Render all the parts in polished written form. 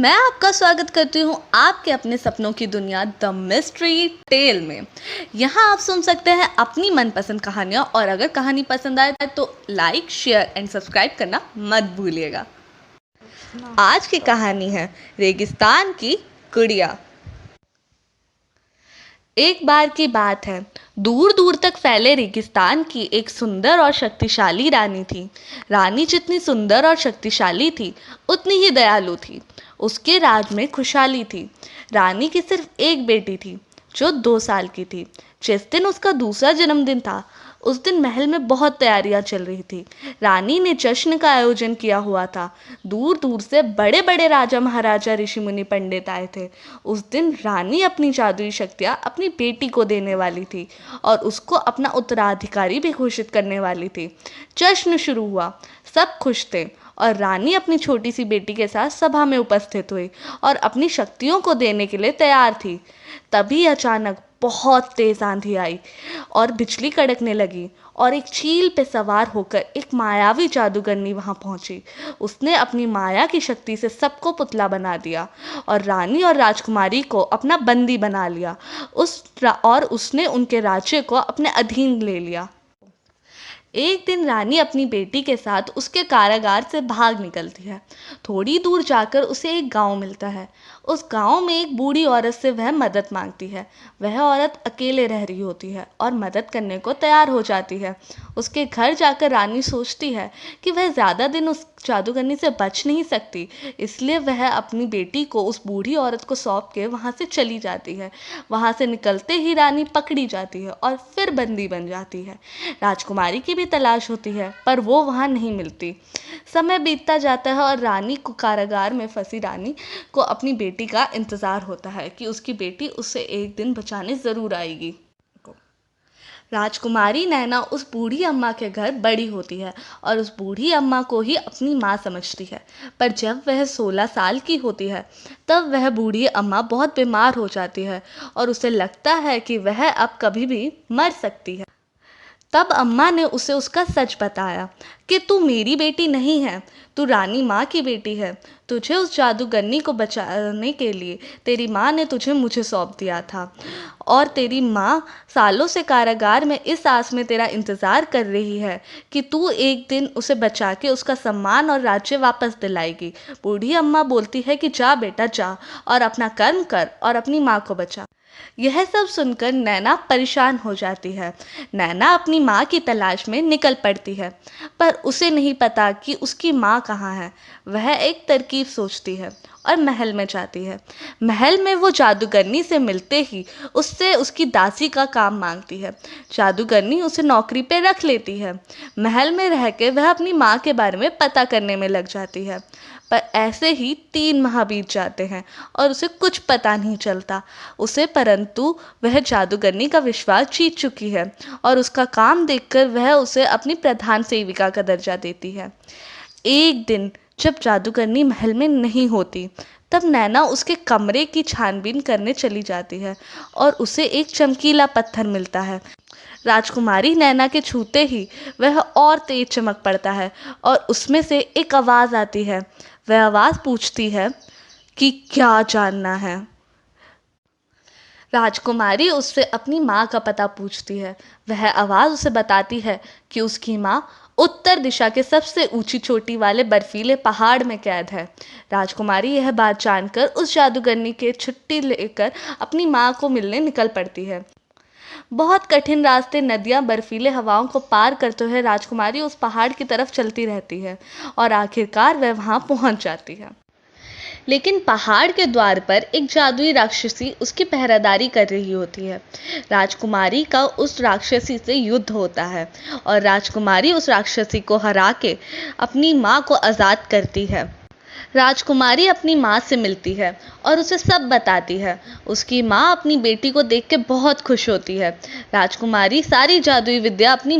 मैं आपका स्वागत करती हूँ आपके अपने सपनों की दुनिया द मिस्ट्री टेल में। यहाँ आप सुन सकते हैं अपनी मनपसंद कहानियाँ, और अगर कहानी पसंद आए तो लाइक, शेयर एंड सब्सक्राइब करना मत भूलिएगा। आज की कहानी है रेगिस्तान की गुड़िया। एक बार की बात है, दूर दूर तक फैले रेगिस्तान की एक सुंदर और शक्तिशाली रानी थी। रानी जितनी सुंदर और शक्तिशाली थी उतनी ही दयालु थी। उसके राज में खुशहाली थी। रानी की सिर्फ एक बेटी थी जो 2 साल की थी। जिस दिन उसका दूसरा जन्मदिन था उस दिन महल में बहुत तैयारियां चल रही थी। रानी ने जश्न का आयोजन किया हुआ था। दूर दूर से बड़े बड़े राजा महाराजा ऋषि मुनि पंडित आए थे। उस दिन रानी अपनी जादुई शक्तियां अपनी बेटी को देने वाली थी और उसको अपना उत्तराधिकारी भी घोषित करने वाली थी। जश्न शुरू हुआ, सब खुश थे और रानी अपनी छोटी सी बेटी के साथ सभा में उपस्थित हुई और अपनी शक्तियों को देने के लिए तैयार थी। तभी अचानक बहुत तेज आंधी आई और बिजली कड़कने लगी और एक चील पे सवार होकर एक मायावी जादूगरनी वहां पहुंची। उसने अपनी माया की शक्ति से सबको पुतला बना दिया और रानी और राजकुमारी को अपना बंदी बना लिया। उसने उनके राज्य को अपने अधीन ले लिया। एक दिन रानी अपनी बेटी के साथ उसके कारागार से भाग निकलती है। थोड़ी दूर जाकर उसे एक गांव मिलता है। उस गांव में एक बूढ़ी औरत से वह मदद मांगती है। वह औरत अकेले रह रही होती है और मदद करने को तैयार हो जाती है। उसके घर जाकर रानी सोचती है कि वह ज़्यादा दिन उस जादूगरनी से बच नहीं सकती, इसलिए वह अपनी बेटी को उस बूढ़ी औरत को सौंप के वहाँ से चली जाती है। वहाँ से निकलते ही रानी पकड़ी जाती है और फिर बंदी बन जाती है। राजकुमारी की भी तलाश होती है पर वो वहाँ नहीं मिलती। समय बीतता जाता है और रानी को कारागार में फंसी रानी को अपनी बेटी का इंतज़ार होता है कि उसकी बेटी उसे एक दिन बचाने ज़रूर आएगी। राजकुमारी नैना उस बूढ़ी अम्मा के घर बड़ी होती है और उस बूढ़ी अम्मा को ही अपनी माँ समझती है। पर जब वह 16 साल की होती है तब वह बूढ़ी अम्मा बहुत बीमार हो जाती है और उसे लगता है कि वह अब कभी भी मर सकती है। तब अम्मा ने उसे उसका सच बताया कि तू मेरी बेटी नहीं है, तू रानी माँ की बेटी है। तुझे उस जादूगरनी को बचाने के लिए तेरी माँ ने तुझे मुझे सौंप दिया था और तेरी माँ सालों से कारागार में इस आस में तेरा इंतज़ार कर रही है कि तू एक दिन उसे बचा के उसका सम्मान और राज्य वापस दिलाएगी। बूढ़ी अम्मा बोलती है कि जा बेटा जा और अपना कर्म कर और अपनी माँ को बचा। यह सब सुनकर नैना परेशान हो जाती है। नैना अपनी माँ की तलाश में निकल पड़ती है पर उसे नहीं पता कि उसकी माँ कहाँ है। वह एक तरकीब सोचती है और महल में जाती है। महल में वो जादूगरनी से मिलते ही उससे उसकी दासी का काम मांगती है। जादूगरनी उसे नौकरी पे रख लेती है। महल में रह के वह अपनी माँ के बारे में पता करने में लग जाती है। पर ऐसे ही 3 माह बीत जाते हैं और उसे कुछ पता नहीं चलता परंतु वह जादूगरनी का विश्वास जीत चुकी है और उसका काम देखकर वह उसे अपनी प्रधान सेविका का दर्जा देती है। एक दिन जब जादूगरनी महल में नहीं होती तब नैना उसके कमरे की छानबीन करने चली जाती है और उसे एक चमकीला पत्थर मिलता है। राजकुमारी नैना के छूते ही वह और तेज चमक पड़ता है और उसमें से एक आवाज़ आती है। वह आवाज़ पूछती है कि क्या जानना है। राजकुमारी उससे अपनी माँ का पता पूछती है। वह आवाज़ उसे बताती है कि उसकी माँ उत्तर दिशा के सबसे ऊंची चोटी वाले बर्फीले पहाड़ में कैद है। राजकुमारी यह बात जानकर उस जादूगरनी के छुट्टी लेकर अपनी माँ को मिलने निकल पड़ती है। बहुत कठिन रास्ते, नदियाँ, बर्फीले हवाओं को पार करते हुए राजकुमारी उस पहाड़ की तरफ चलती रहती है और आखिरकार वह वहाँ पहुँच जाती है। लेकिन पहाड़ के द्वार पर एक जादुई राक्षसी उसकी पहरेदारी कर रही होती है। राजकुमारी का उस राक्षसी से युद्ध होता है और राजकुमारी उस राक्षसी को हरा के अपनी माँ को आज़ाद करती है। राजकुमारी अपनी माँ से मिलती है और उसे सब बताती है। उसकी माँ अपनी बेटी को देख के बहुत खुश होती है। राजकुमारी सारी जादुई विद्या अपनी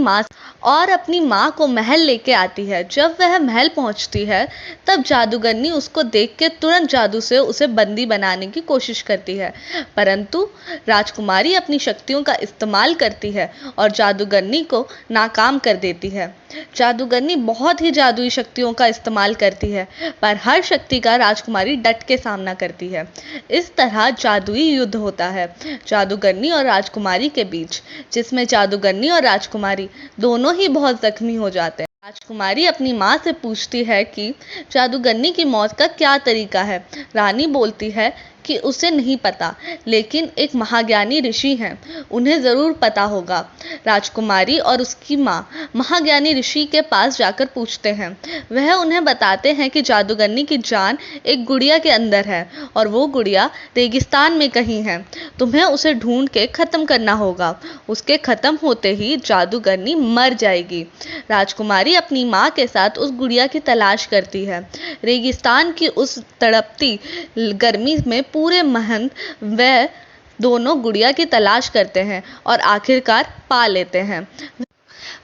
माँ को महल लेके आती है। जब वह महल पहुँचती है तब जादूगरनी उसको देख के तुरंत जादू से उसे बंदी बनाने की कोशिश करती है, परंतु राजकुमारी अपनी शक्तियों का इस्तेमाल करती है और जादूगरनी को नाकाम कर देती है। जादूगरनी बहुत ही जादुई शक्तियों का इस्तेमाल करती है पर हर शक्ति का राजकुमारी डट के सामना करती है। इस तरह जादुई युद्ध होता है जादूगरनी और राजकुमारी के बीच, जिसमें जादूगरनी और राजकुमारी दोनों ही बहुत जख्मी हो जाते हैं। राजकुमारी अपनी माँ से पूछती है कि जादूगरनी की मौत का क्या तरीका है। रानी बोलती है कि उसे नहीं पता, लेकिन एक महाज्ञानी ऋषि हैं, उन्हें ज़रूर पता होगा। राजकुमारी और उसकी माँ महाज्ञानी ऋषि के पास जाकर पूछते हैं। वह उन्हें बताते हैं कि जादूगरनी की जान एक गुड़िया के अंदर है और वो गुड़िया रेगिस्तान में कहीं है। तुम्हें उसे ढूंढ के ख़त्म करना होगा। उसके ख़त्म होते ही जादूगरनी मर जाएगी। राजकुमारी अपनी माँ के साथ उस गुड़िया की तलाश करती है। रेगिस्तान की उस तड़पती गर्मी में पूरे महंत वह दोनों गुड़िया की तलाश करते हैं और आखिरकार पा लेते हैं।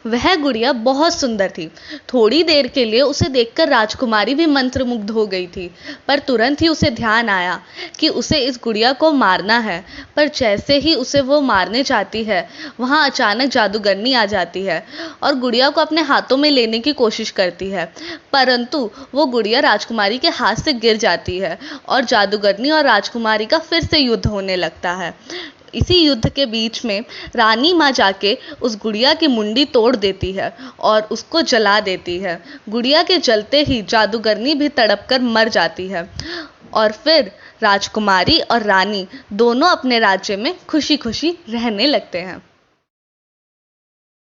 वह गुड़िया बहुत सुंदर थी। थोड़ी देर के लिए उसे देखकर राजकुमारी भी मंत्रमुग्ध हो गई थी, पर तुरंत ही उसे ध्यान आया कि उसे इस गुड़िया को मारना है। पर जैसे ही उसे वो मारने जाती है, वहाँ अचानक जादूगरनी आ जाती है और गुड़िया को अपने हाथों में लेने की कोशिश करती है, परंतु वो गुड़िया राजकुमारी के हाथ से गिर जाती है और जादूगरनी और राजकुमारी का फिर से युद्ध होने लगता है। इसी युद्ध के बीच में रानी माँ जाके उस गुड़िया की मुंडी तोड़ देती है और उसको जला देती है। गुड़िया के जलते ही जादूगरनी भी तड़पकर मर जाती है और फिर राजकुमारी और रानी दोनों अपने राज्य में खुशी खुशी रहने लगते हैं।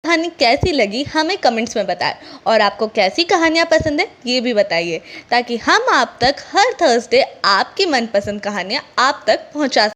कहानी कैसी लगी हमें कमेंट्स में बताएं और आपको कैसी कहानियाँ पसंद है ये भी बताइए, ताकि हम आप तक हर थर्सडे आपकी मनपसंद कहानियाँ आप तक पहुँचा